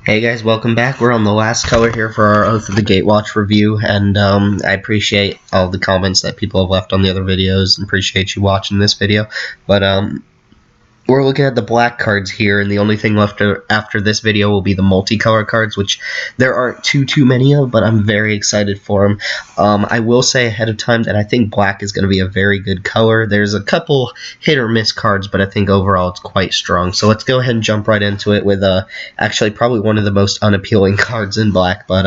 Hey guys, welcome back. We're on the last color here for our Oath of the Gatewatch review, and I appreciate all the comments that people have left on the other videos, and appreciate you watching this video. But we're looking at the black cards here, and the only thing left after this video will be the multicolor cards, which there aren't too many of, but I'm very excited for them. I will say ahead of time that I think black is going to be a very good color. There's a couple hit or miss cards, but I think overall it's quite strong. So let's go ahead and jump right into it with actually probably one of the most unappealing cards in black, but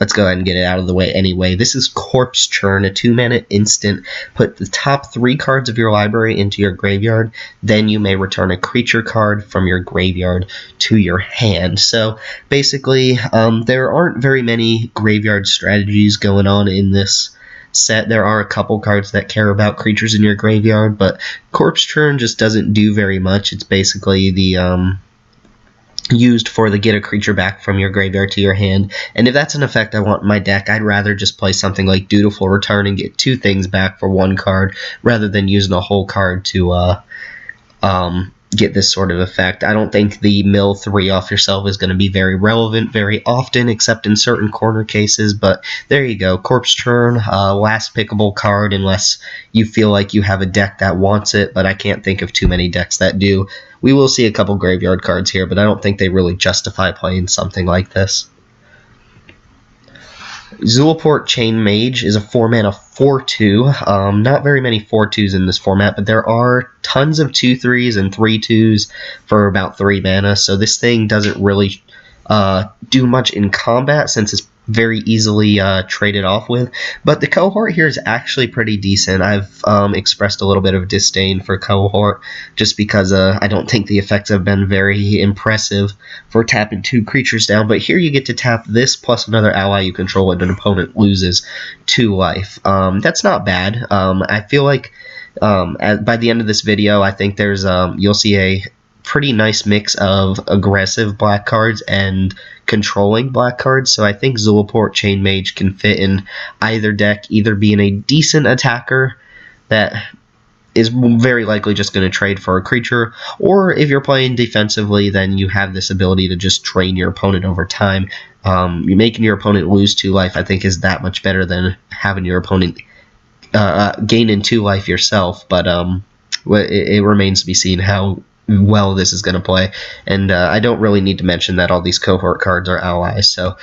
let's go ahead and get it out of the way anyway. This is Corpse Churn, a 2-mana instant. Put the top 3 cards of your library into your graveyard, then you may return a creature card from your graveyard to your hand. So basically, there aren't very many graveyard strategies going on in this set. There are a couple cards that care about creatures in your graveyard, but Corpse Churn just doesn't do very much. It's basically the used for the get a creature back from your graveyard to your hand, and if that's an effect I want in my deck, I'd rather just play something like Dutiful Return and get 2 things back for 1 card rather than using a whole card to get this sort of effect. I don't think the mill 3 off yourself is going to be very relevant very often, except in certain corner cases, but there you go. Corpse Churn, last pickable card unless you feel like you have a deck that wants it, but I can't think of too many decks that do. We will see a couple graveyard cards here, but I don't think they really justify playing something like this. Zool Chain Mage is a 4-mana 4/2. Not very many 4/2s in this format, but there are tons of 2/3s and 3/2s for about 3 mana, so this thing doesn't really do much in combat since it's very easily traded off with. But the Cohort here is actually pretty decent. I've expressed a little bit of disdain for Cohort just because I don't think the effects have been very impressive for tapping 2 creatures down. But here you get to tap this plus another ally you control and an opponent loses 2 life. That's not bad. I feel like by the end of this video, I think there's you'll see a pretty nice mix of aggressive black cards and controlling black cards, so I think Zool Chain Mage can fit in either deck, either being a decent attacker that is very likely just going to trade for a creature, or if you're playing defensively, then you have this ability to just drain your opponent over time. You making your opponent lose 2 life, I think, is that much better than having your opponent gaining 2 life yourself, but it remains to be seen how well this is going to play, and I don't really need to mention that all these Cohort cards are allies, so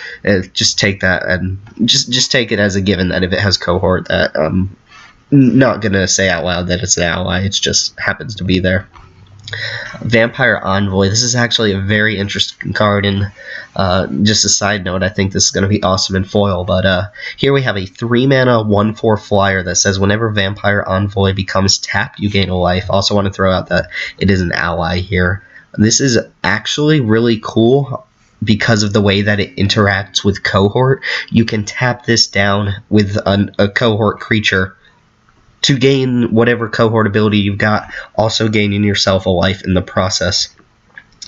just take that and just take it as a given that if it has Cohort, that I'm not going to say out loud that it's an ally, it just happens to be there. Vampire Envoy, this is actually a very interesting card, and just a side note, I think this is going to be awesome in foil, but here we have a 3-mana 1/4 flyer that says whenever Vampire Envoy becomes tapped, you gain a life. Also want to throw out that it is an ally here. This is actually really cool because of the way that it interacts with Cohort. You can tap this down with a Cohort creature to gain whatever Cohort ability you've got, also gaining yourself a life in the process.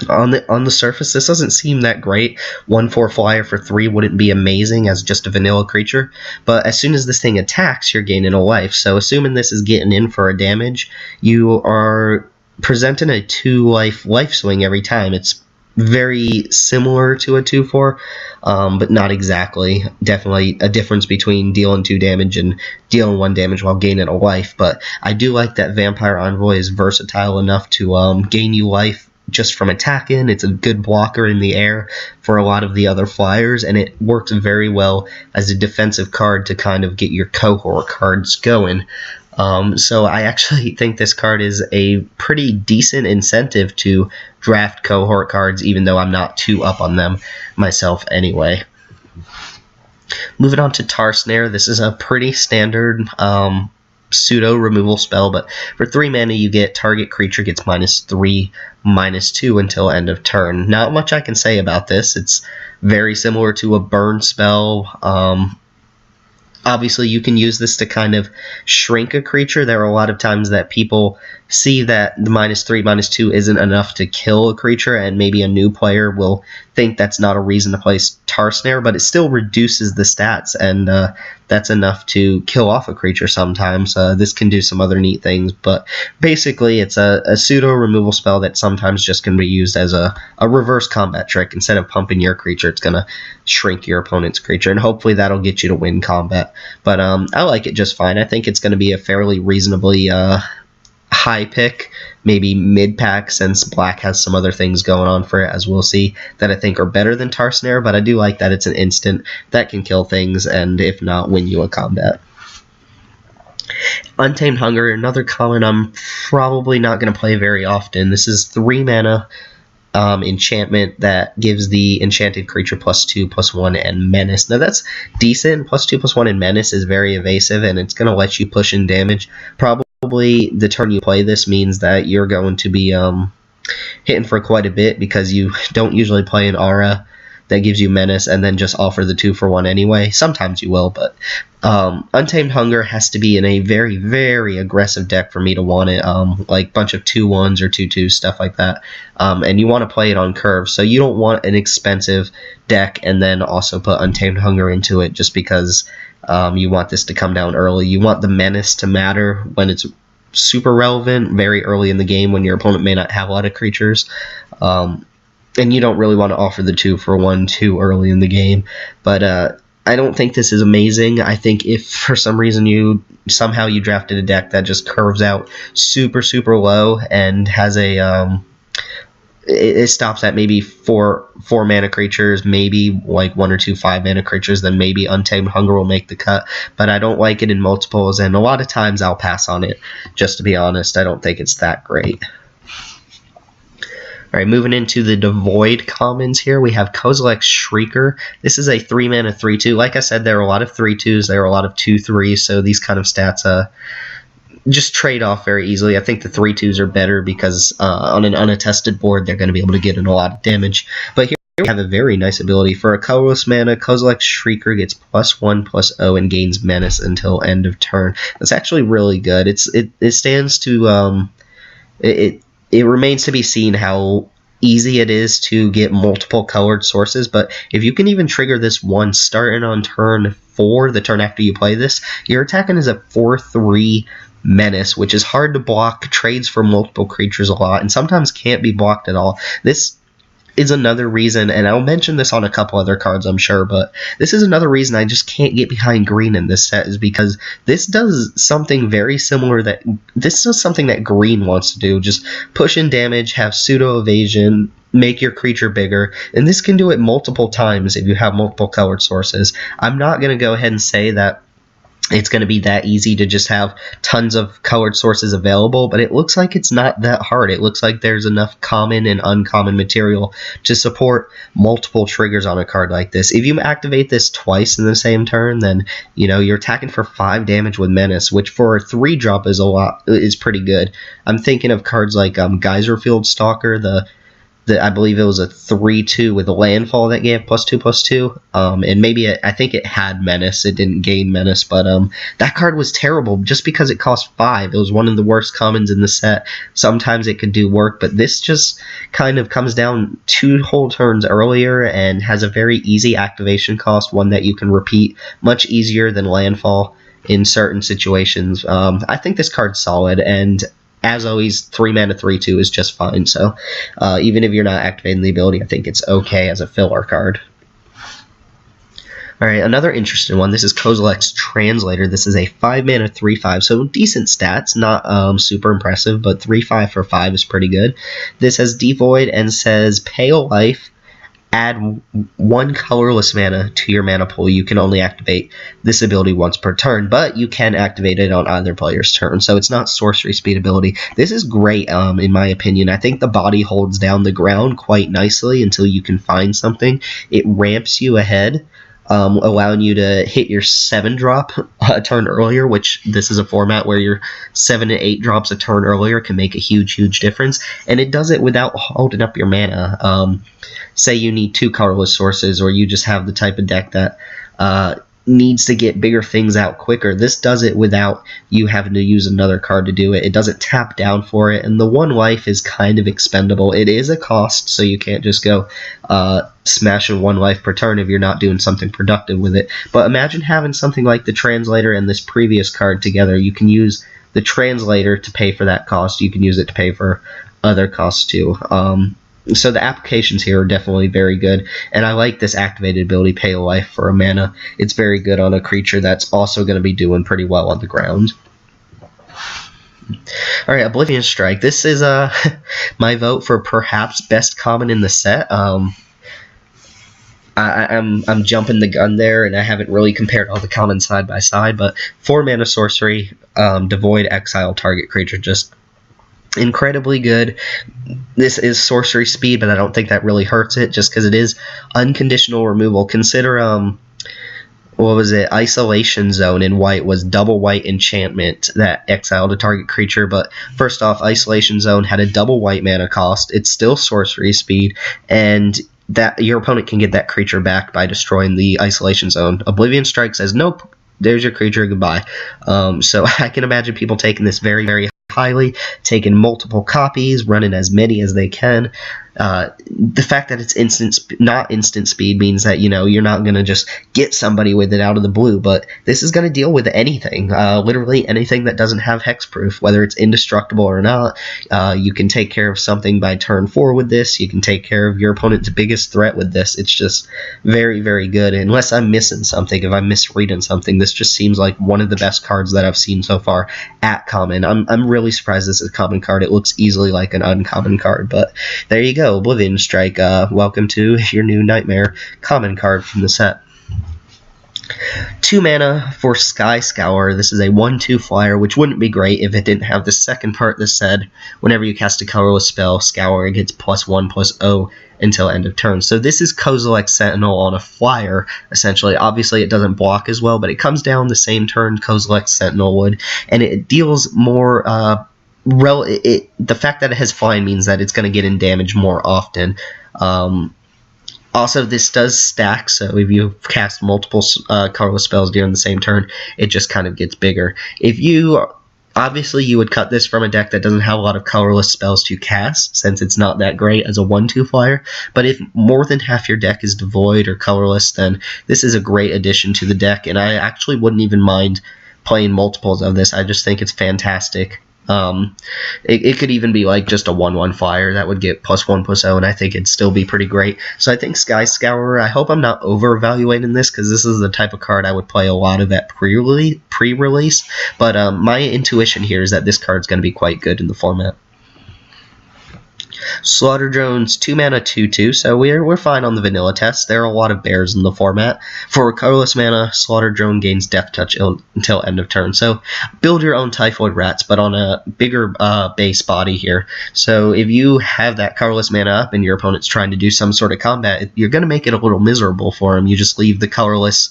On the surface, this doesn't seem that great. 1/4 flyer for 3 wouldn't be amazing as just a vanilla creature, but as soon as this thing attacks, you're gaining a life. So assuming this is getting in for a damage, you are presenting a 2 life swing every time. It's very similar to a 2/4, but not exactly. Definitely a difference between dealing 2 damage and dealing 1 damage while gaining a life. But I do like that Vampire Envoy is versatile enough to gain you life just from attacking. It's a good blocker in the air for a lot of the other flyers, and it works very well as a defensive card to kind of get your Cohort cards going. So I actually think this card is a pretty decent incentive to draft Cohort cards, even though I'm not too up on them myself anyway. Moving on to Snare, this is a pretty standard pseudo removal spell, but for 3 mana you get target creature gets -3, -2 until end of turn. Not much I can say about this. It's very similar to a burn spell. Obviously, you can use this to kind of shrink a creature. There are a lot of times that people see that the -3, -2 isn't enough to kill a creature, and maybe a new player will think that's not a reason to play Snare, but it still reduces the stats, and that's enough to kill off a creature sometimes. This can do some other neat things, but basically it's a pseudo removal spell that sometimes just can be used as a reverse combat trick. Instead of pumping your creature, it's going to shrink your opponent's creature, and hopefully that'll get you to win combat. But I like it just fine. I think it's going to be a fairly reasonably high pick, maybe mid-pack, since black has some other things going on for it, as we'll see, that I think are better than Snare, but I do like that it's an instant that can kill things, and if not, win you a combat. Untamed Hunger, another common I'm probably not going to play very often. This is 3 mana enchantment that gives the enchanted creature +2/+1 and menace. Now that's decent. +2/+1 and menace is very evasive, and it's going to let you push in damage. Probably the turn you play this means that you're going to be hitting for quite a bit, because you don't usually play an aura that gives you menace and then just offer the 2-for-1 anyway. Sometimes you will, but Untamed Hunger has to be in a very, very aggressive deck for me to want it, like a bunch of 2-1s or 2-2s, stuff like that. And you want to play it on curve, so you don't want an expensive deck and then also put Untamed Hunger into it just because you want this to come down early. You want the menace to matter when it's super relevant, very early in the game when your opponent may not have a lot of creatures. And you don't really want to offer the 2-for-1 too early in the game. But I don't think this is amazing. I think if for some reason you drafted a deck that just curves out super, super low and has a it stops at maybe four mana creatures, maybe like 1 or 2 5-mana creatures, then maybe Untamed Hunger will make the cut. But I don't like it in multiples, and a lot of times I'll pass on it. Just to be honest, I don't think it's that great. Alright, moving into the devoid commons here, we have Kozel X Shrieker. This is a 3-mana 3-2. Like I said, there are a lot of 3-2s, there are a lot of 2-3s, so these kind of stats just trade off very easily. I think the 3-2s are better because on an unattested board, they're going to be able to get in a lot of damage. But here we have a very nice ability. For a colorless mana, Kozel X Shrieker gets +1/+0 and gains menace until end of turn. That's actually really good. It stands to... It remains to be seen how easy it is to get multiple colored sources, but if you can even trigger this once, starting on turn 4, the turn after you play this, your attacking is a 4/3 menace, which is hard to block, trades for multiple creatures a lot, and sometimes can't be blocked at all. This is another reason, and I'll mention this on a couple other cards, I'm sure, but this is another reason I just can't get behind green in this set, is because this does something very similar this is something that green wants to do. Just push in damage, have pseudo evasion, make your creature bigger, and this can do it multiple times if you have multiple colored sources. I'm not going to go ahead and say that it's going to be that easy to just have tons of colored sources available, but it looks like it's not that hard. It looks like there's enough common and uncommon material to support multiple triggers on a card like this. If you activate this twice in the same turn, then you're attacking for 5 damage with menace, which for a 3-drop is pretty good. I'm thinking of cards like Geyserfield Stalker, I believe it was a 3-2 with a landfall that gave +2/+2, and maybe I think it had menace. It didn't gain menace, but that card was terrible just because it cost 5. It was one of the worst commons in the set. Sometimes it could do work, but this just kind of comes down 2 whole turns earlier and has a very easy activation cost, one that you can repeat much easier than landfall in certain situations. I think this card's solid, and as always, 3-mana 3-2 is just fine, so even if you're not activating the ability, I think it's okay as a filler card. Alright, another interesting one. This is Cousel X Translator. This is a 5-mana 3/5, so decent stats, not super impressive, but 3/5 for 5 is pretty good. This has devoid and says pay a life, add 1 colorless mana to your mana pool. You can only activate this ability once per turn, but you can activate it on either player's turn, so it's not sorcery speed ability. This is great, in my opinion. I think the body holds down the ground quite nicely until you can find something. It ramps you ahead, allowing you to hit your 7-drop a turn earlier, which this is a format where your 7 to 8 drops a turn earlier can make a huge, huge difference, and it does it without holding up your mana. Say you need 2 colorless sources, or you just have the type of deck that needs to get bigger things out quicker. This does it without you having to use another card to do it. It doesn't tap down for it, and the 1 life is kind of expendable. It is a cost, so you can't just go smashing 1 life per turn if you're not doing something productive with it. But imagine having something like the Translator and this previous card together. You can use the Translator to pay for that cost. You can use it to pay for other costs too. So the applications here are definitely very good, and I like this activated ability, Pay a Life for a mana. It's very good on a creature that's also going to be doing pretty well on the ground. Alright, Bolivian Strike. This is my vote for perhaps best common in the set. I'm jumping the gun there, and I haven't really compared all the commons side by side, but 4 mana sorcery, devoid, exile target creature, just incredibly good. This is sorcery speed, but I don't think that really hurts it, just because it is unconditional removal. Consider, what was it, Isolation Zone in white was double white enchantment that exiled a target creature, but first off, Isolation Zone had a double white mana cost. It's still sorcery speed, and that your opponent can get that creature back by destroying the Isolation Zone. Oblivion Strike says, nope, there's your creature, goodbye. So I can imagine people taking this very, very highly, taking multiple copies, running as many as they can. The fact that it's not instant speed means that, you know, you're not going to just get somebody with it out of the blue, but this is going to deal with anything, literally anything that doesn't have hexproof, whether it's indestructible or not. You can take care of something by turn 4 with this. You can take care of your opponent's biggest threat with this. It's just very, very good. Unless I'm missing something, if I'm misreading something, this just seems like one of the best cards that I've seen so far at common. I'm really surprised this is a common card. It looks easily like an uncommon card, but there you go. Bolivian Strike, welcome to your new nightmare common card from the set. 2 mana for Sky Scour. This is a 1/2 flyer, which wouldn't be great if it didn't have the second part that said, whenever you cast a colorless spell, Scour gets +1/+0 until end of turn. So this is Kozel X Sentinel on a flyer, essentially. Obviously, it doesn't block as well, but it comes down the same turn Kozel X Sentinel would, and it deals more... the fact that it has flying means that it's going to get in damage more often. Also, this does stack, so if you cast multiple colorless spells during the same turn, it just kind of gets bigger. Obviously, you would cut this from a deck that doesn't have a lot of colorless spells to cast, since it's not that great as a 1/2 flyer, but if more than half your deck is devoid or colorless, then this is a great addition to the deck, and I actually wouldn't even mind playing multiples of this. I just think it's fantastic. It could even be like just a 1/1 flyer that would get +1/+0, and I think it'd still be pretty great. So I think Sky Scourer, I hope I'm not over-evaluating this, because this is the type of card I would play a lot of at pre-release, but my intuition here is that this card's going to be quite good in the format. Slaughter Drones, 2 mana 2/2, so we're fine on the vanilla test. There are a lot of bears in the format. For colorless mana, Slaughter Drone gains Death Touch until end of turn. So build your own Typhoid Rats, but on a bigger base body here. So if you have that colorless mana up and your opponent's trying to do some sort of combat, you're going to make it a little miserable for him. You just leave the colorless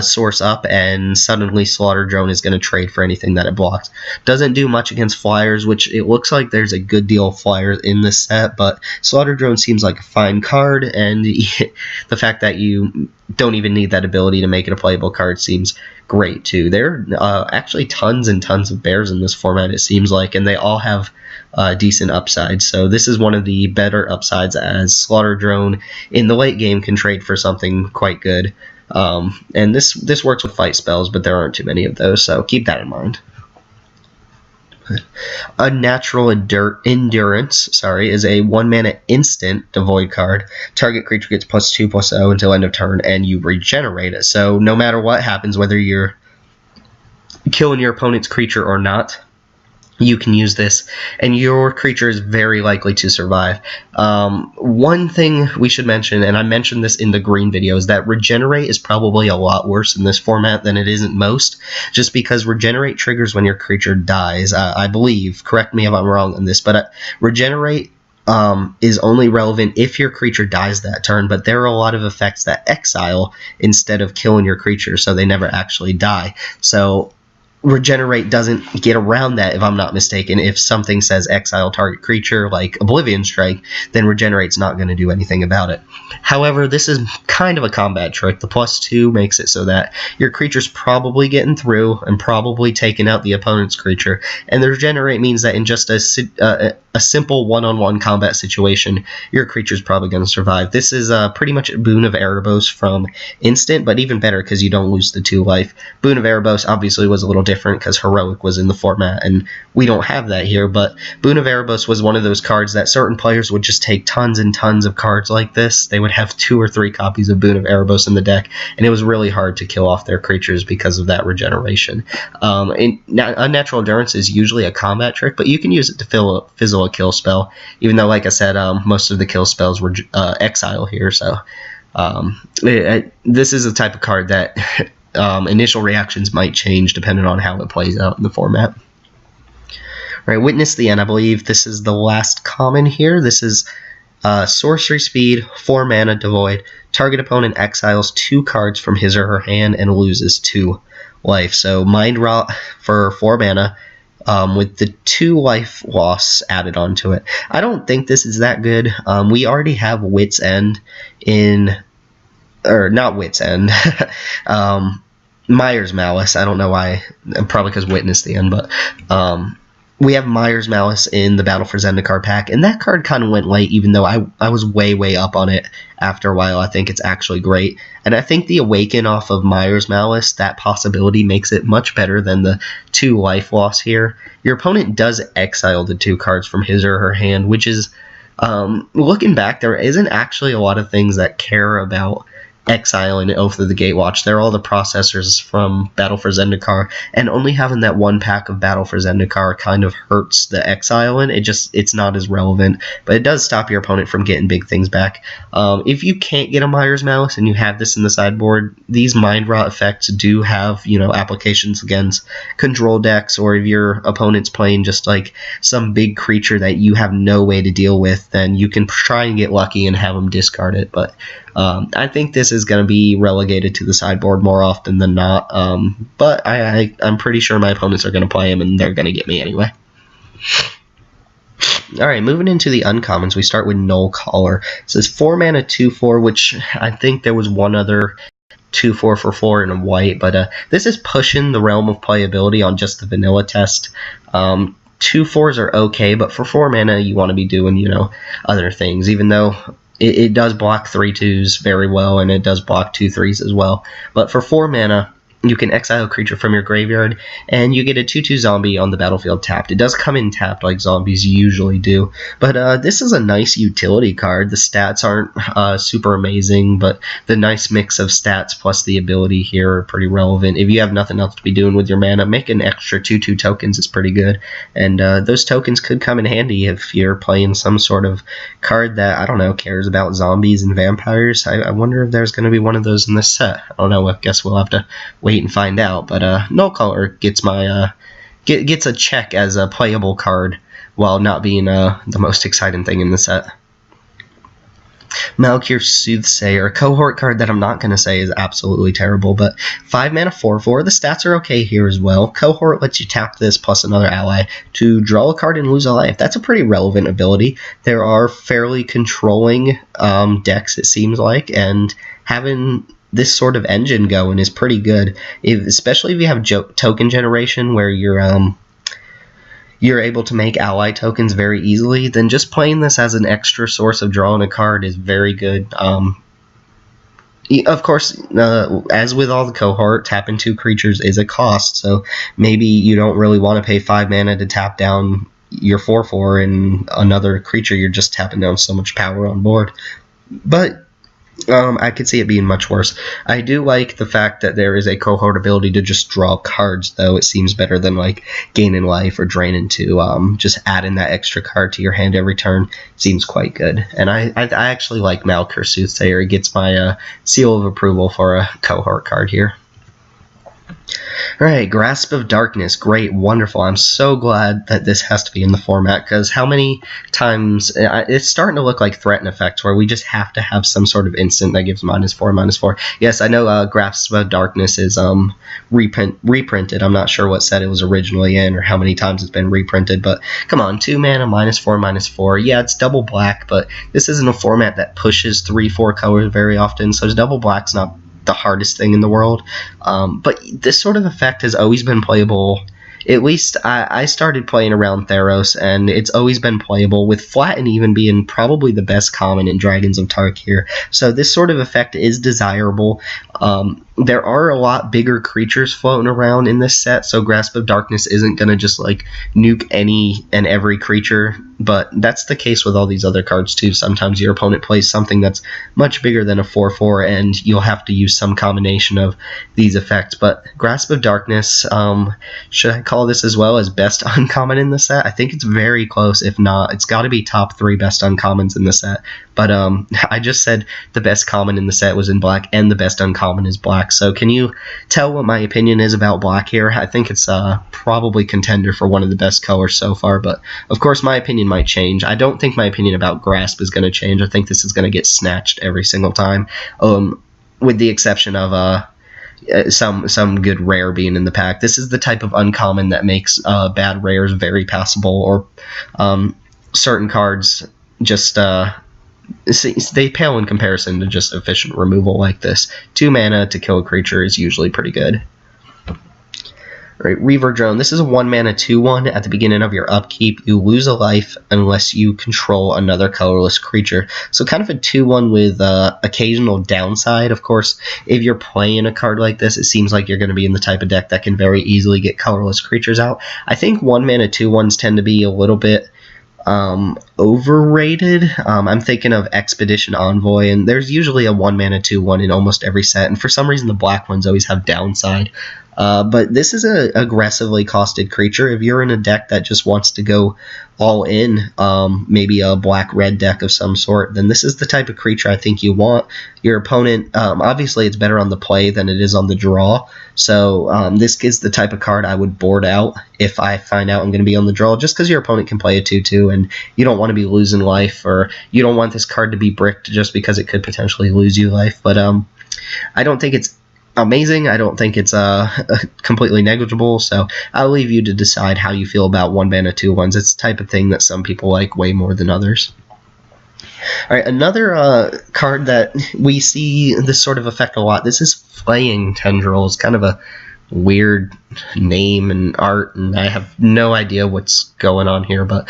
source up, and suddenly Slaughter Drone is going to trade for anything that it blocks. Doesn't do much against flyers, which it looks like there's a good deal of flyers in this set, but Slaughter Drone seems like a fine card, and the fact that you don't even need that ability to make it a playable card seems great too. There are actually tons and tons of bears in this format, it seems like, and they all have decent upsides. So this is one of the better upsides, as Slaughter Drone in the late game can trade for something quite good. And this works with fight spells, but there aren't too many of those, so keep that in mind. Unnatural Endurance, is a 1 mana instant devoid card. Target creature gets +2/+0 until end of turn, and you regenerate it. So no matter what happens, whether you're killing your opponent's creature or not, you can use this, and your creature is very likely to survive. One thing we should mention, and I mentioned this in the green video, is that Regenerate is probably a lot worse in this format than it is in most, just because Regenerate triggers when your creature dies, I believe. Correct me if I'm wrong on this, but Regenerate is only relevant if your creature dies that turn, but there are a lot of effects that exile instead of killing your creature, so they never actually die. So Regenerate doesn't get around that, if I'm not mistaken. If something says exile target creature, like a Bolivian Strike, then Regenerate's not going to do anything about it. However, this is kind of a combat trick. The +2 makes it so that your creature's probably getting through and probably taking out the opponent's creature, and the Regenerate means that in just a simple one-on-one combat situation, your creature's probably going to survive. This is pretty much a Boon of Erebos from Instant, but even better because you don't lose the 2 life. Boon of Erebos obviously was a little different because Heroic was in the format, and we don't have that here, but Boon of Erebos was one of those cards that certain players would just take tons and tons of cards like this. They would have 2 or 3 copies of Boon of Erebos in the deck, and it was really hard to kill off their creatures because of that regeneration. Unnatural Endurance is usually a combat trick, but you can use it to fizzle a kill spell, even though, like I said, most of the kill spells were exile here, so this is a type of card that initial reactions might change depending on how it plays out in the format. Right, Witness the End. I believe this is the last common here. This is sorcery speed, 4 mana, devoid. Target opponent exiles 2 cards from his or her hand and loses 2 life. So Mind Rot for 4 mana with the 2 life loss added onto it. I don't think this is that good. We already have Wit's End or not Wit's End. Myers Malice. I don't know why. Probably because Witness the End, but we have Myers Malice in the Battle for Zendikar pack, and that card kind of went late, even though I was way up on it after a while. I think it's actually great, and I think the Awaken off of Myers Malice, that possibility makes it much better than the 2 life loss here. Your opponent does exile the 2 cards from his or her hand, which is, looking back, there isn't actually a lot of things that care about exile and Oath of the Gatewatch. They're all the processors from Battle for Zendikar, and only having that 1 pack of Battle for Zendikar kind of hurts the exile, and it's not as relevant, but it does stop your opponent from getting big things back. If you can't get a Myers Malice and you have this in the sideboard, these Mind Rot effects do have, applications against control decks, or if your opponent's playing just like some big creature that you have no way to deal with, then you can try and get lucky and have them discard it, but I think this is going to be relegated to the sideboard more often than not, but I'm pretty sure my opponents are going to play him, and they're going to get me anyway. Alright, moving into the uncommons, we start with Null Caller. It says 4 mana 2/4, which I think there was one other 2/4 for 4 in white, but this is pushing the realm of playability on just the vanilla test. 2/4s are okay, but for 4 mana you want to be doing, other things, even though it does block 3/2s very well, and it does block 2/3s as well. But for 4 mana, you can exile a creature from your graveyard, and you get a 2/2 zombie on the battlefield tapped. It does come in tapped like zombies usually do, but this is a nice utility card. The stats aren't super amazing, but the nice mix of stats plus the ability here are pretty relevant. If you have nothing else to be doing with your mana, make an extra 2/2 tokens is pretty good, and those tokens could come in handy if you're playing some sort of card that, I don't know, cares about zombies and vampires. I wonder if there's going to be one of those in this set. I don't know. I guess we'll have to wait and find out, but Null Caller gets gets a check as a playable card while not being the most exciting thing in the set. Malakir Soothsayer, a cohort card that I'm not going to say is absolutely terrible, but 5 mana 4/4, the stats are okay here as well. Cohort lets you tap this plus another ally to draw a card and lose a life. That's a pretty relevant ability. There are fairly controlling decks, it seems like, and having this sort of engine going is pretty good, especially if you have token generation where you're able to make ally tokens very easily. Then just playing this as an extra source of drawing a card is very good. Of course, as with all the cohort, tapping 2 creatures is a cost, so maybe you don't really want to pay 5 mana to tap down your 4/4 and another creature. You're just tapping down so much power on board, but I could see it being much worse. I do like the fact that there is a cohort ability to just draw cards, though. It seems better than like gaining life or draining 2. Just adding that extra card to your hand every turn seems quite good. And I actually like Malakir Soothsayer. It gets my seal of approval for a cohort card here. Alright, Grasp of Darkness. Great, wonderful. I'm so glad that this has to be in the format, because how many times... It's starting to look like Threaten effects, where we just have to have some sort of instant that gives -4/-4. Yes, I know Grasp of Darkness is reprinted. I'm not sure what set it was originally in, or how many times it's been reprinted, but come on, 2 mana, -4/-4. Yeah, it's double black, but this isn't a format that pushes 3/4 colors very often, so double black's not the hardest thing in the world, but this sort of effect has always been playable. At least I started playing around Theros, and it's always been playable, with Flatten even being probably the best common in Dragons of Tarkir. So this sort of effect is desirable. There are a lot bigger creatures floating around in this set, so Grasp of Darkness isn't going to just like nuke any and every creature, but that's the case with all these other cards too. Sometimes your opponent plays something that's much bigger than a 4/4, and you'll have to use some combination of these effects. But Grasp of Darkness, should I call this as well as best uncommon in the set? I think it's very close. If not, it's got to be top 3 best uncommons in the set. But I just said the best common in the set was in black, and the best uncommon is black. So can you tell what my opinion is about black here? I think it's probably contender for one of the best colors so far, but of course my opinion might change. I don't think my opinion about Grasp is going to change. I think this is going to get snatched every single time, with the exception of some good rare being in the pack. This is the type of uncommon that makes bad rares very passable, or certain cards just... they pale in comparison to just efficient removal like this. 2 mana to kill a creature is usually pretty good. Alright, Reaver Drone. This is a 1 mana 2/1. At the beginning of your upkeep, you lose a life unless you control another colorless creature. So kind of a 2/1 with occasional downside. Of course, if you're playing a card like this, it seems like you're going to be in the type of deck that can very easily get colorless creatures out. I think 1 mana 2/1s tend to be a little bit overrated. I'm thinking of Expedition Envoy, and there's usually a 1 mana 2/1 in almost every set, and for some reason the black ones always have downside. But this is a aggressively costed creature. If you're in a deck that just wants to go all in, maybe a black-red deck of some sort, then this is the type of creature I think you want. Your opponent, obviously it's better on the play than it is on the draw, so this is the type of card I would board out if I find out I'm going to be on the draw, just because your opponent can play a 2/2, and you don't want to be losing life, or you don't want this card to be bricked just because it could potentially lose you life. But I don't think it's amazing. I don't think it's completely negligible, so I'll leave you to decide how you feel about 1 mana 2/1s. It's the type of thing that some people like way more than others. Alright, another card that we see this sort of effect a lot. This is Flaying Tendrils, kind of a weird name and art, and I have no idea what's going on here, but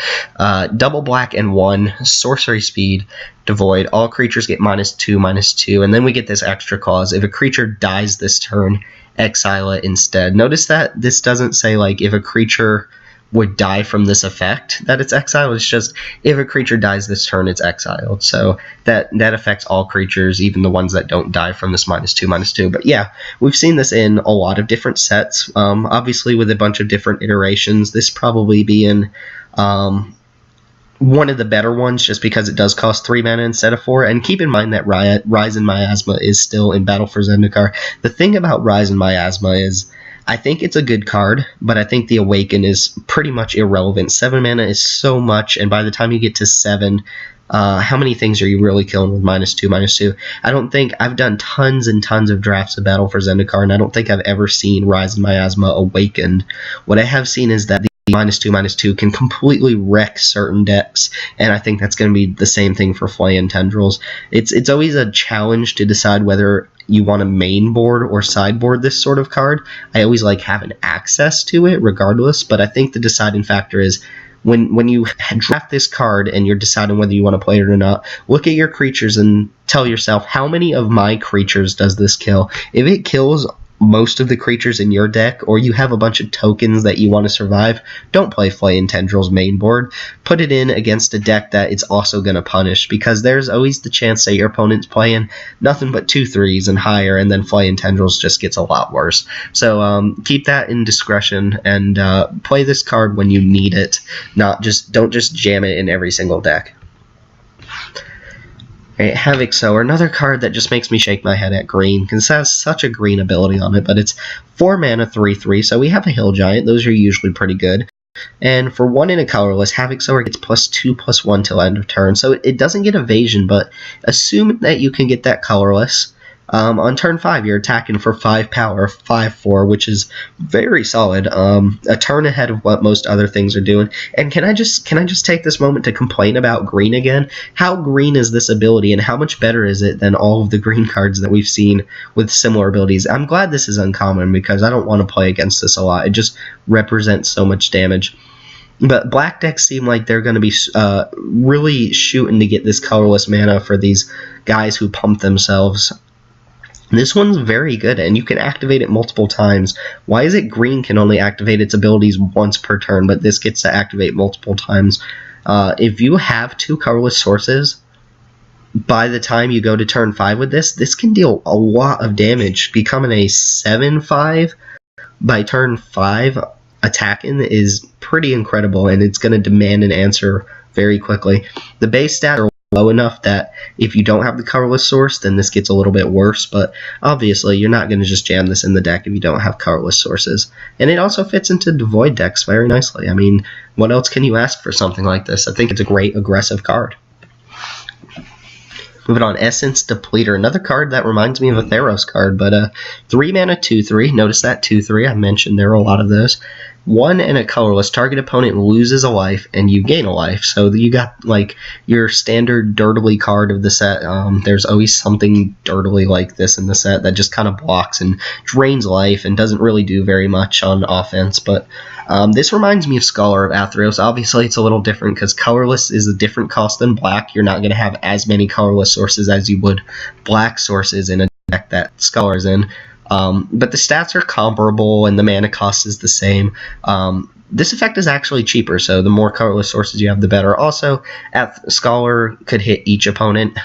double black and 1, sorcery speed, devoid. All creatures get -2/-2, and then we get this extra clause. If a creature dies this turn, exile it instead. Notice that this doesn't say like if a creature would die from this effect that it's exiled. It's just if a creature dies this turn, it's exiled. So that affects all creatures, even the ones that don't die from this -2/-2. But yeah, we've seen this in a lot of different sets, obviously with a bunch of different iterations. This probably being one of the better ones, just because it does cost 3 mana instead of 4. And keep in mind that Rise in Miasma is still in Battle for Zendikar. The thing about Rise in Miasma is, I think it's a good card, but I think the Awaken is pretty much irrelevant. 7 mana is so much, and by the time you get to 7, how many things are you really killing with -2/-2? I don't think I've done tons and tons of drafts of Battle for Zendikar, and I don't think I've ever seen Rise in Miasma Awakened. What I have seen is that the -2/-2 can completely wreck certain decks, and I think that's going to be the same thing for Flaying Tendrils. It's always a challenge to decide whether you want to main board or sideboard this sort of card. I always like having access to it regardless, but I think the deciding factor is when you draft this card and you're deciding whether you want to play it or not, look at your creatures and tell yourself, how many of my creatures does this kill? If it kills most of the creatures in your deck, or you have a bunch of tokens that you want to survive, don't play Flaying Tendrils main board. Put it in against a deck that it's also going to punish, because there's always the chance that your opponent's playing nothing but 2/3s and higher, and then Flaying Tendrils just gets a lot worse. So keep that in discretion, and play this card when you need it. Don't just jam it in every single deck. Alright, Havoc Sower, another card that just makes me shake my head at green, because it has such a green ability on it, but it's 4 mana, 3/3, so we have a Hill Giant, those are usually pretty good. And for 1 in a colorless, Havoc Sower gets +2/+1 till end of turn, so it doesn't get evasion, but assume that you can get that colorless. On turn 5, you're attacking for 5 power, 5/4, which is very solid. A turn ahead of what most other things are doing. And can I just take this moment to complain about green again? How green is this ability, and how much better is it than all of the green cards that we've seen with similar abilities? I'm glad this is uncommon because I don't want to play against this a lot. It just represents so much damage. But black decks seem like they're going to be really shooting to get this colorless mana for these guys who pump themselves. This one's very good, and you can activate it multiple times. Why is it green can only activate its abilities once per turn, but this gets to activate multiple times? If you have 2 colorless sources, by the time you go to turn 5 with this can deal a lot of damage. Becoming a 7/5 by turn 5 attacking is pretty incredible, and it's going to demand an answer very quickly. The base stats are low enough that if you don't have the colorless source, then this gets a little bit worse, but obviously you're not going to just jam this in the deck if you don't have colorless sources. And it also fits into devoid decks very nicely. I mean, what else can you ask for something like this? I think it's a great aggressive card. Moving on, Essence Depleter, another card that reminds me of a Theros card, but 3 mana 2/3. Notice that 2/3. I mentioned there are a lot of those. 1 and a colorless, target opponent loses a life and you gain a life. So you got like your standard dirtily card of the set. There's always something dirtily like this in the set that just kind of blocks and drains life and doesn't really do very much on offense. But this reminds me of Scholar of Athreos. Obviously it's a little different because colorless is a different cost than black. You're not going to have as many colorless sources as you would black sources in a deck that Scholar's in. But the stats are comparable and the mana cost is the same. This effect is actually cheaper, so the more colorless sources you have, the better. Also, Scholar could hit each opponent,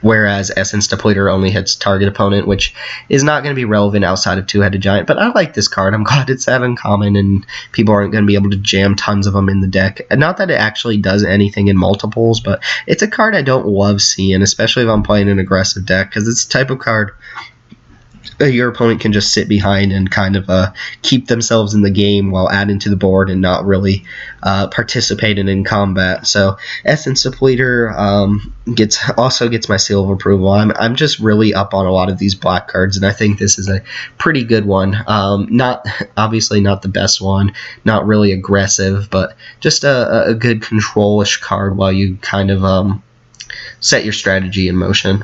whereas Essence Depleter only hits target opponent, which is not going to be relevant outside of Two-Headed Giant. But I like this card. I'm glad it's that uncommon, and people aren't going to be able to jam tons of them in the deck. Not that it actually does anything in multiples, but it's a card I don't love seeing, especially if I'm playing an aggressive deck, because it's the type of card your opponent can just sit behind and kind of keep themselves in the game while adding to the board and not really participating in combat. So Essence Depleter also gets my seal of approval. I'm just really up on a lot of these black cards, and I think this is a pretty good one. Obviously not the best one, not really aggressive, but just a good control-ish card while you kind of set your strategy in motion.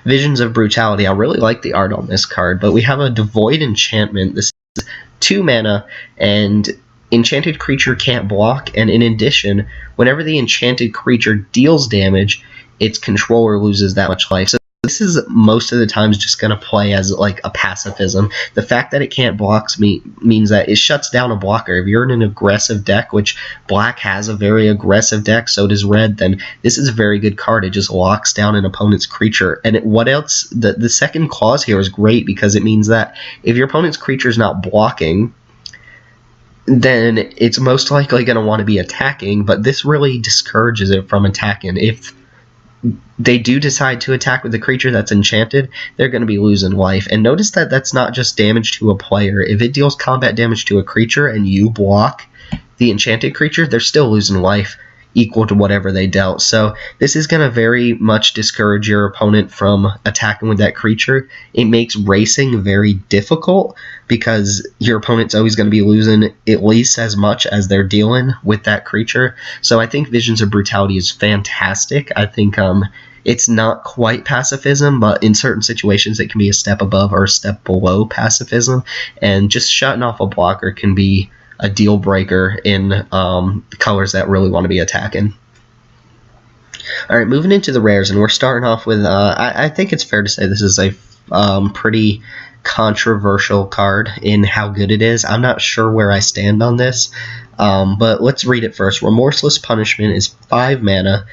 Visions of Brutality. I really like the art on this card, but we have a Devoid enchantment. This is 2 mana, and enchanted creature can't block, and in addition, whenever the enchanted creature deals damage, its controller loses that much life. So this is most of the times just going to play as like a pacifism. The fact that it can't block means that it shuts down a blocker. If you're in an aggressive deck, which black has a very aggressive deck, so does red, then this is a very good card. It just locks down an opponent's creature. And what else? The second clause here is great because it means that if your opponent's creature is not blocking, then it's most likely going to want to be attacking, but this really discourages it from attacking. If they do decide to attack with a creature that's enchanted, they're going to be losing life. And notice that that's not just damage to a player. If it deals combat damage to a creature and you block the enchanted creature, they're still losing life equal to whatever they dealt. So this is going to very much discourage your opponent from attacking with that creature. It makes racing very difficult because your opponent's always going to be losing at least as much as they're dealing with that creature. So I think Visions of Brutality is fantastic. I think it's not quite pacifism, but in certain situations it can be a step above or a step below pacifism, and just shutting off a blocker can be a deal breaker in colors that really want to be attacking. Alright, moving into the rares, and we're starting off with, I think it's fair to say this is a pretty controversial card in how good it is. I'm not sure where I stand on this, but let's read it first. Remorseless Punishment is 5 mana,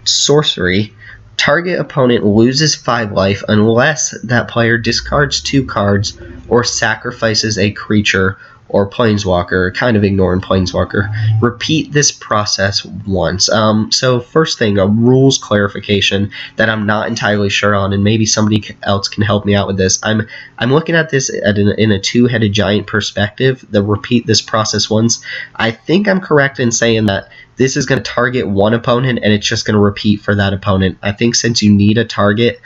sorcery. Target opponent loses 5 life unless that player discards 2 cards or sacrifices a creature or Planeswalker, kind of ignoring Planeswalker. Repeat this process once. So first thing, a rules clarification that I'm not entirely sure on, and maybe somebody else can help me out with this. I'm looking at this in a two-headed giant perspective. The repeat this process once. I think I'm correct in saying that this is going to target one opponent, and it's just going to repeat for that opponent. I think since you need a target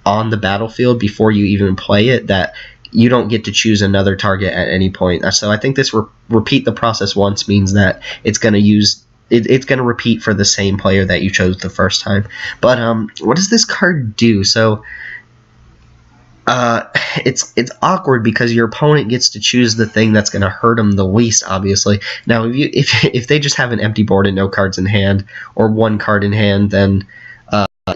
on the battlefield before you even play it, that you don't get to choose another target at any point. So I think this repeat the process once means that it's going to it's going to repeat for the same player that you chose the first time. But what does this card do? So it's awkward because your opponent gets to choose the thing that's going to hurt them the least, obviously. Now, if they just have an empty board and no cards in hand, or one card in hand, then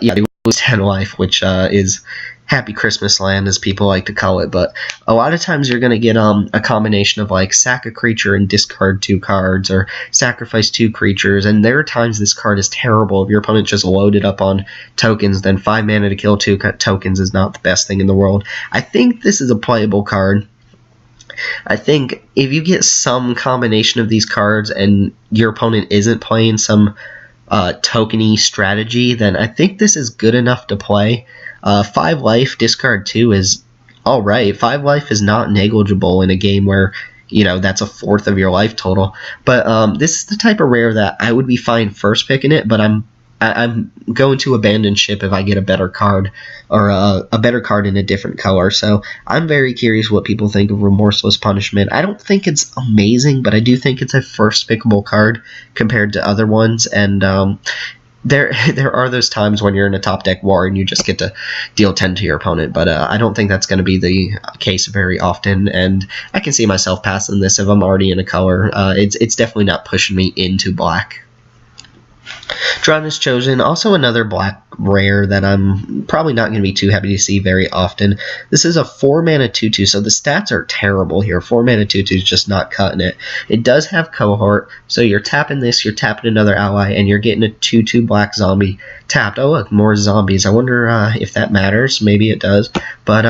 yeah, they lose 10 life, which is Happy Christmas Land, as people like to call it. But a lot of times you're going to get a combination of like sack a creature and discard 2 cards, or sacrifice 2 creatures, and there are times this card is terrible. If your opponent just loaded up on tokens, then 5 mana to kill 2 tokens is not the best thing in the world. I think this is a playable card. I think if you get some combination of these cards and your opponent isn't playing some tokeny strategy, then I think this is good enough to play. 5 life, discard 2 is alright. 5 life is not negligible in a game where, that's a fourth of your life total. But this is the type of rare that I would be fine first picking it, but I'm going to abandon ship if I get a better card, or a better card in a different color. So I'm very curious what people think of Remorseless Punishment. I don't think it's amazing, but I do think it's a first pickable card compared to other ones, and there are those times when you're in a top deck war and you just get to deal 10 to your opponent, but I don't think that's going to be the case very often, and I can see myself passing this if I'm already in a color. It's definitely not pushing me into black. Drawn as Chosen, also another black rare that I'm probably not going to be too happy to see very often. This is a 4-mana 2/2, so the stats are terrible here. 4-mana 2/2 is just not cutting it. It does have Cohort, so you're tapping this, you're tapping another ally, and you're getting a 2/2 black zombie tapped. Oh look, more zombies. I wonder if that matters. Maybe it does. But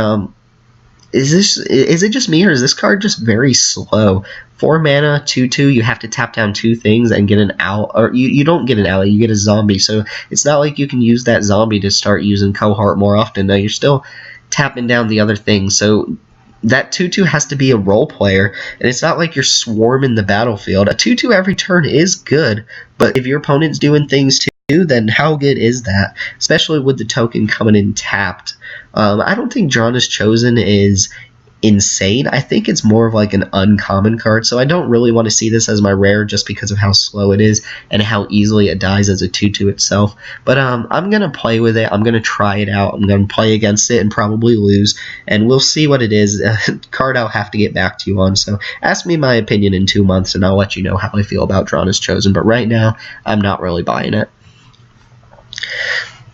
is it just me, or is this card just very slow? 4 mana, 2/2, you have to tap down 2 things and get an owl, or you don't get an ally, you get a zombie, so it's not like you can use that zombie to start using Cohort more often. No, you're still tapping down the other things, so that 2/2 has to be a role player, and it's not like you're swarming the battlefield. A 2/2 every turn is good, but if your opponent's doing things too, then how good is that? Especially with the token coming in tapped. I don't think Drawn as Chosen is insane. I think it's more of like an uncommon card, so I don't really want to see this as my rare just because of how slow it is and how easily it dies as a 2/2 itself. But I'm going to play with it. I'm going to try it out. I'm going to play against it and probably lose, and we'll see what it is. Card I'll have to get back to you on, so ask me my opinion in 2 months and I'll let you know how I feel about Drawn as Chosen, but right now I'm not really buying it.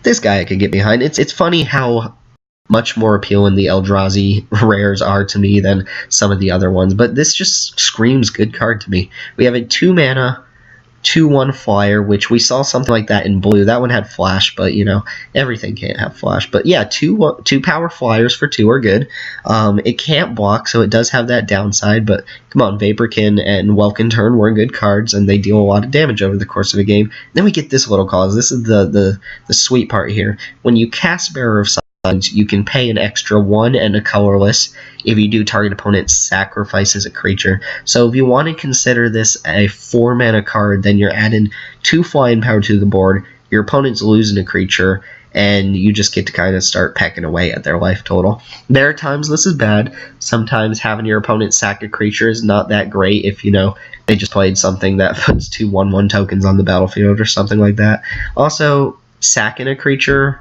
This guy I could get behind. It's funny how much more appealing the Eldrazi rares are to me than some of the other ones, but this just screams good card to me. We have a 2-mana 2/1 flyer, which we saw something like that in blue. That one had flash, but everything can't have flash. But yeah, two power flyers for 2 are good. It can't block, so it does have that downside, but come on, Vaporkin and Welkin Turn were good cards, and they deal a lot of damage over the course of a game. Then we get this little clause. This is the sweet part here. When you cast Bearer of Silence, you can pay an extra 1 and a colorless if you do target opponent sacrifices a creature. So if you want to consider this a 4-mana card, then you're adding 2 flying power to the board, your opponent's losing a creature, and you just get to kind of start pecking away at their life total. There are times this is bad. Sometimes having your opponent sack a creature is not that great if, they just played something that puts 2 1/1 tokens on the battlefield or something like that. Also, sacking a creature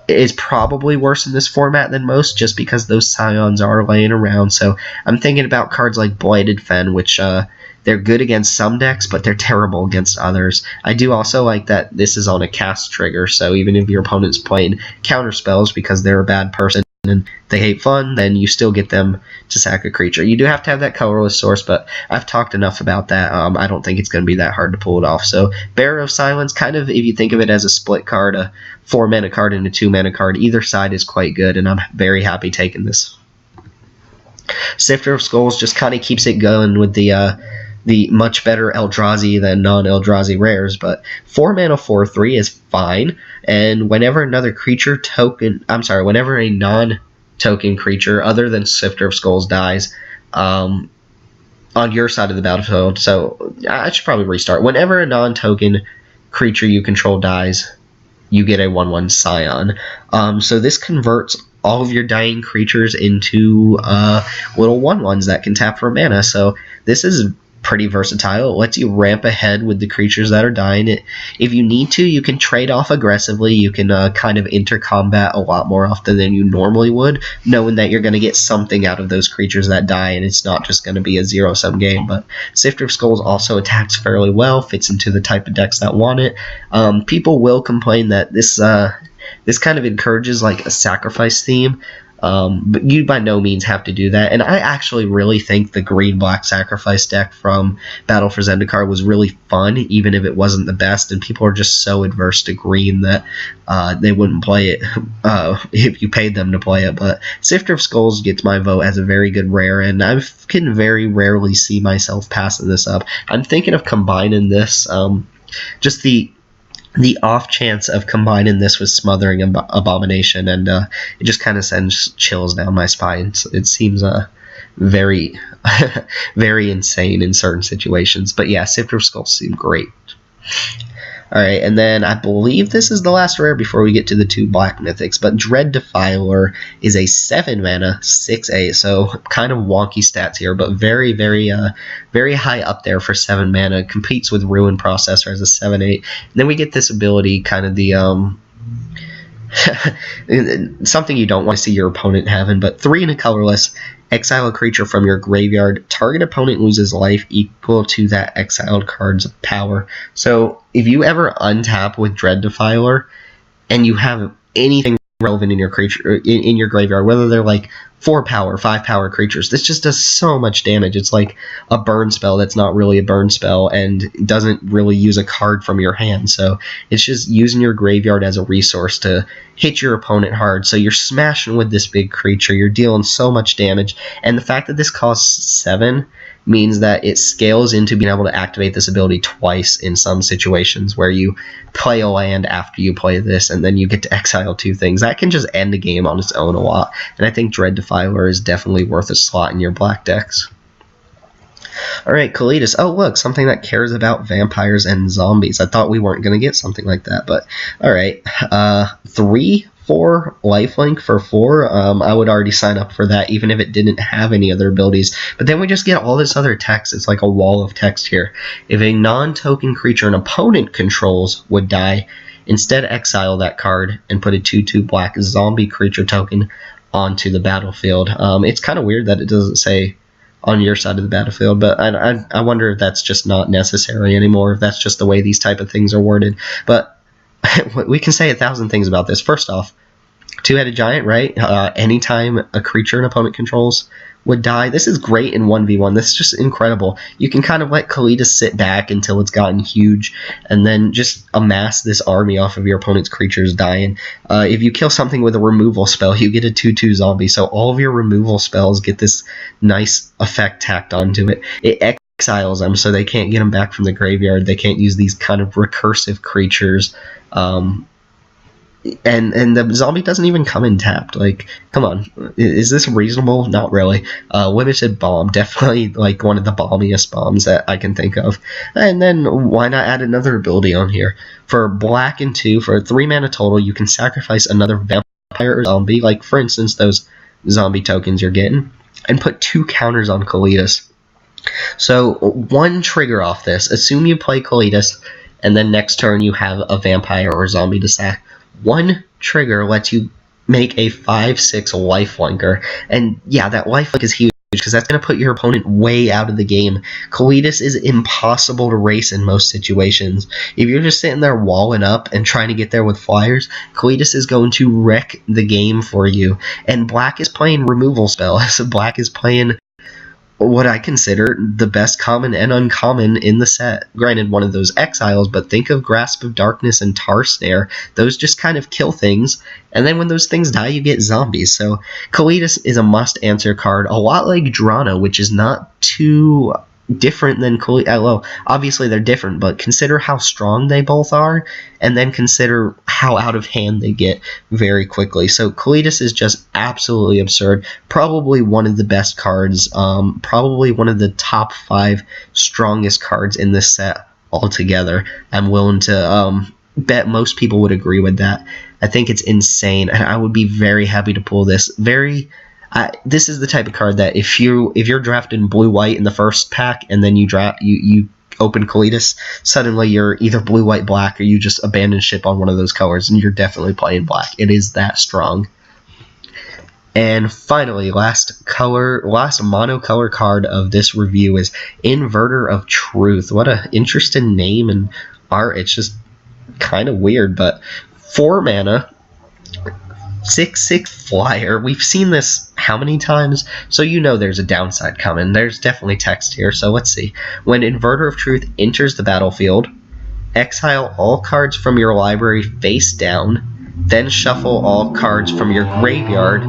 is probably worse in this format than most, just because those Scions are laying around. So I'm thinking about cards like Blighted Fen, which they're good against some decks, but they're terrible against others. I do also like that this is on a cast trigger, so even if your opponent's playing counter spells because they're a bad person and they hate fun, then you still get them to sack a creature. You do have to have that colorless source, but I've talked enough about that. I don't think it's going to be that hard to pull it off. So Bearer of Silence, kind of, if you think of it as a split card, a 4-mana card and a 2-mana card, either side is quite good, and I'm very happy taking this. Sifter of Skulls just kind of keeps it going with the much better Eldrazi than non-Eldrazi rares, but 4 mana 4/3 is fine, and whenever another creature token, whenever a non-token creature other than Sifter of Skulls dies, on your side of the battlefield, so I should probably restart. Whenever a non-token creature you control dies, you get a 1/1 Scion. So this converts all of your dying creatures into little 1/1s that can tap for mana. So this is pretty versatile. It lets you ramp ahead with the creatures that are dying. If you need to, you can trade off aggressively. You can kind of enter combat a lot more often than you normally would, knowing that you're going to get something out of those creatures that die, and it's not just going to be a zero-sum game. But Sifter of Skulls also attacks fairly well, fits into the type of decks that want it. People will complain that this kind of encourages like a sacrifice theme, but you by no means have to do that. And I actually really think the green-black sacrifice deck from Battle for Zendikar was really fun, even if it wasn't the best, and people are just so adverse to green that they wouldn't play it if you paid them to play it. But Sifter of Skulls gets my vote as a very good rare, and I can very rarely see myself passing this up. I'm thinking of combining this, just the off chance of combining this with Smothering Abomination, and it just kind of sends chills down my spine. It seems very, very insane in certain situations. But yeah, Sifter of Skulls seem great. Alright, and then I believe this is the last rare before we get to the 2 black mythics, but Dread Defiler is a 7 mana, 6/8, so kind of wonky stats here, but very, very, very high up there for 7 mana. Competes with Ruin Processor as a 7/8. And then we get this ability, kind of the, something you don't want to see your opponent having, but 3 and a colorless. Exile a creature from your graveyard. Target opponent loses life equal to that exiled card's power. So if you ever untap with Dread Defiler and you have anything relevant in your creature in your graveyard, whether they're like 4 power, 5 power creatures, this just does so much damage. It's like a burn spell that's not really a burn spell and doesn't really use a card from your hand. So it's just using your graveyard as a resource to hit your opponent hard. So you're smashing with this big creature. You're dealing so much damage. And the fact that this costs 7 means that it scales into being able to activate this ability twice in some situations where you play a land after you play this and then you get to exile 2 things. That can just end the game on its own a lot. And I think Dread Defiler is definitely worth a slot in your black decks. Alright, Cletus. Oh, look, something that cares about vampires and zombies. I thought we weren't going to get something like that, but alright. 3/4 lifelink for 4. I would already sign up for that, even if it didn't have any other abilities. But then we just get all this other text. It's like a wall of text here. If a non-token creature an opponent controls would die, instead exile that card and put a 2/2 black zombie creature token onto the battlefield. It's kind of weird that it doesn't say on your side of the battlefield, but I wonder if that's just not necessary anymore, if that's just the way these type of things are worded. But we can say 1,000 things about this. First off, 2-headed giant, right? Anytime a creature an opponent controls would die. This is great in 1v1. This is just incredible. You can kind of let Cletus sit back until it's gotten huge, and then just amass this army off of your opponent's creatures dying. If you kill something with a removal spell, you get a 2/2 zombie, so all of your removal spells get this nice effect tacked onto it. It exiles them, so they can't get them back from the graveyard. They can't use these kind of recursive creatures. And the zombie doesn't even come in tapped. Like, come on, is this reasonable? Not really. Limited bomb, definitely like one of the balmiest bombs that I can think of. And then why not add another ability on here? For black and 2, for 3 mana total, you can sacrifice another vampire or zombie, like for instance those zombie tokens you're getting, and put 2 counters on Cletus. So 1 trigger off this. Assume you play Cletus, and then next turn you have a vampire or zombie to sack. 1 trigger lets you make a 5/6 lifelinker, and yeah, that lifelink is huge because that's going to put your opponent way out of the game. Cletus is impossible to race in most situations. If you're just sitting there walling up and trying to get there with flyers, Cletus is going to wreck the game for you. And black is playing removal spells. Black is playing what I consider the best common and uncommon in the set. Granted, one of those exiles, but think of Grasp of Darkness and Tar Snare. Those just kind of kill things, and then when those things die, you get zombies. So Cletus is a must-answer card, a lot like Drana, which is not too different than Cletus. Well, obviously they're different, but consider how strong they both are, and then consider how out of hand they get very quickly. So Cletus is just absolutely absurd. Probably one of the best cards, probably one of the top 5 strongest cards in this set altogether. I'm willing to bet most people would agree with that. I think it's insane, and I would be very happy to pull this. This is the type of card that if you're drafting blue-white in the first pack and then you open Cletus, suddenly you're either blue-white-black or you just abandon ship on one of those colors and you're definitely playing black. It is that strong. And finally, last monocolor card of this review is Inverter of Truth. What an interesting name and art. It's just kind of weird, but 4 mana, 6/6 flyer. We've seen this how many times? So you know there's a downside coming. There's definitely text here, so let's see. When Inverter of Truth enters the battlefield, exile all cards from your library face down, then shuffle all cards from your graveyard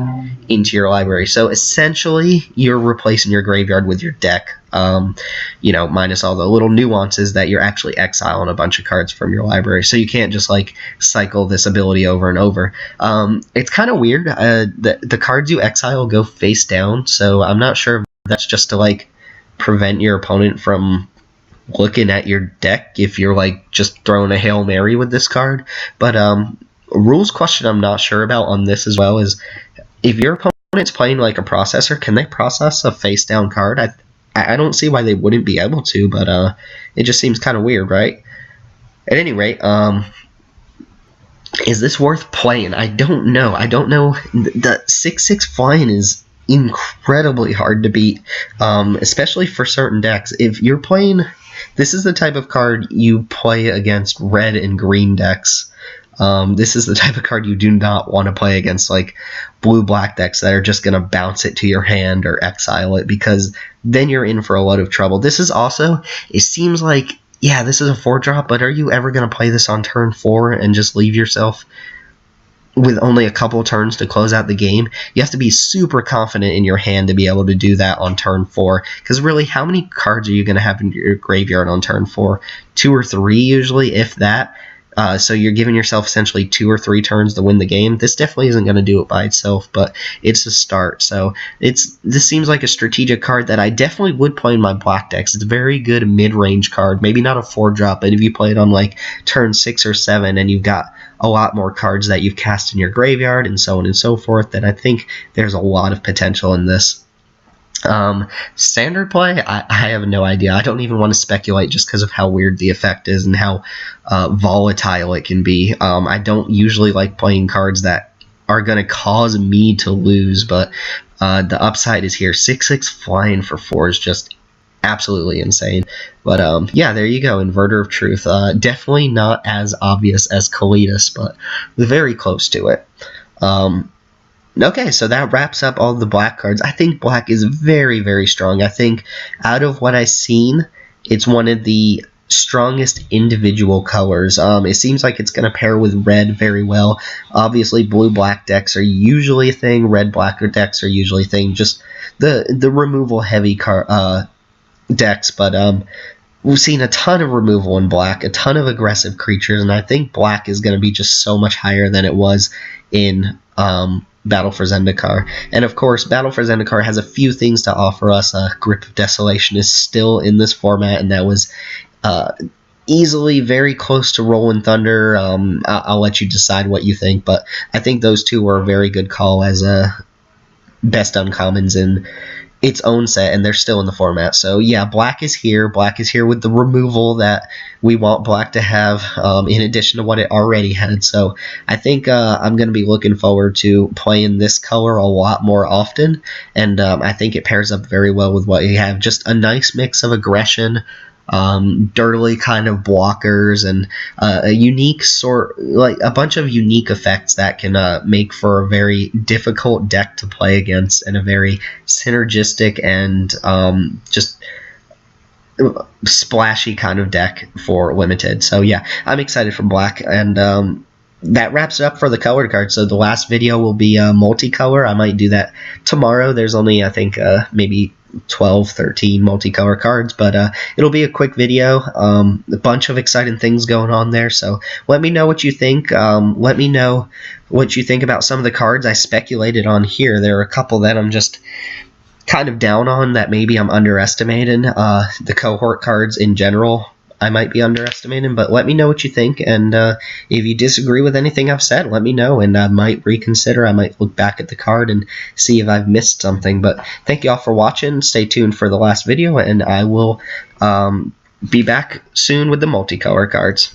into your library. So essentially, you're replacing your graveyard with your deck, minus all the little nuances that you're actually exiling a bunch of cards from your library. So you can't just like cycle this ability over and over. It's kind of weird. The cards you exile go face down, so I'm not sure if that's just to like prevent your opponent from looking at your deck if you're like just throwing a Hail Mary with this card. But rules question I'm not sure about on this as well is if your opponent's playing like a processor, can they process a face down card? I don't see why they wouldn't be able to, but it just seems kind of weird, right? At any rate, is this worth playing? I don't know. The 6/6 flying is incredibly hard to beat, especially for certain decks. If you're playing, this is the type of card you play against red and green decks. This is the type of card you do not want to play against like blue-black decks that are just going to bounce it to your hand or exile it, because then you're in for a lot of trouble. This is also, it seems like, yeah, this is a 4-drop, but are you ever going to play this on turn 4 and just leave yourself with only a couple turns to close out the game? You have to be super confident in your hand to be able to do that on turn 4, because really, how many cards are you going to have in your graveyard on turn 4? 2 or 3 usually, if that. So you're giving yourself essentially 2 or 3 turns to win the game. This definitely isn't going to do it by itself, but it's a start. So this seems like a strategic card that I definitely would play in my black decks. It's a very good mid-range card. Maybe not a 4-drop, but if you play it on like turn 6 or 7 and you've got a lot more cards that you've cast in your graveyard and so on and so forth, then I think there's a lot of potential in this. Standard play, I have no idea. I don't even want to speculate just because of how weird the effect is and how volatile it can be. I don't usually like playing cards that are going to cause me to lose, but the upside is here. 6/6 flying for 4 is just absolutely insane. But yeah, there you go, Inverter of Truth. Definitely not as obvious as Cletus, but very close to it. Okay, so that wraps up all the black cards. I think black is very, very strong. I think out of what I've seen, it's one of the strongest individual colors. It seems like it's going to pair with red very well. Obviously, blue-black decks are usually a thing. Red-black decks are usually a thing. Just the removal-heavy decks, but we've seen a ton of removal in black, a ton of aggressive creatures, and I think black is going to be just so much higher than it was in Battle for Zendikar. And of course, Battle for Zendikar has a few things to offer us. Grip of Desolation is still in this format, and that was easily very close to Rolling Thunder. I'll let you decide what you think, but I think those two were a very good call as best uncommons in its own set, and they're still in the format. So yeah, black is here. Black is here with the removal that we want black to have, in addition to what it already had. So I think I'm going to be looking forward to playing this color a lot more often, and I think it pairs up very well with what you have. Just a nice mix of aggression, dirtily kind of blockers, and a unique a bunch of unique effects that can make for a very difficult deck to play against, and a very synergistic and just splashy kind of deck for limited. So yeah, I'm excited for black, and that wraps it up for the colored cards. So the last video will be multicolor. I might do that tomorrow. There's only, I think, maybe 12, 13 multicolor cards, but it'll be a quick video. A bunch of exciting things going on there, so let me know what you think. Let me know what you think about some of the cards I speculated on here. There are a couple that I'm just kind of down on, that maybe I'm underestimating. The cohort cards in general, I might be underestimating, but let me know what you think, and if you disagree with anything I've said, let me know, and I might reconsider. I might look back at the card and see if I've missed something. But thank you all for watching. Stay tuned for the last video, and I will be back soon with the multicolor cards.